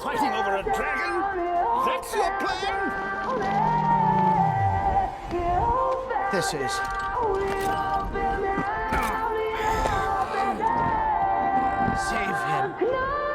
Fighting over a dragon? That's your plan? This is. Save him.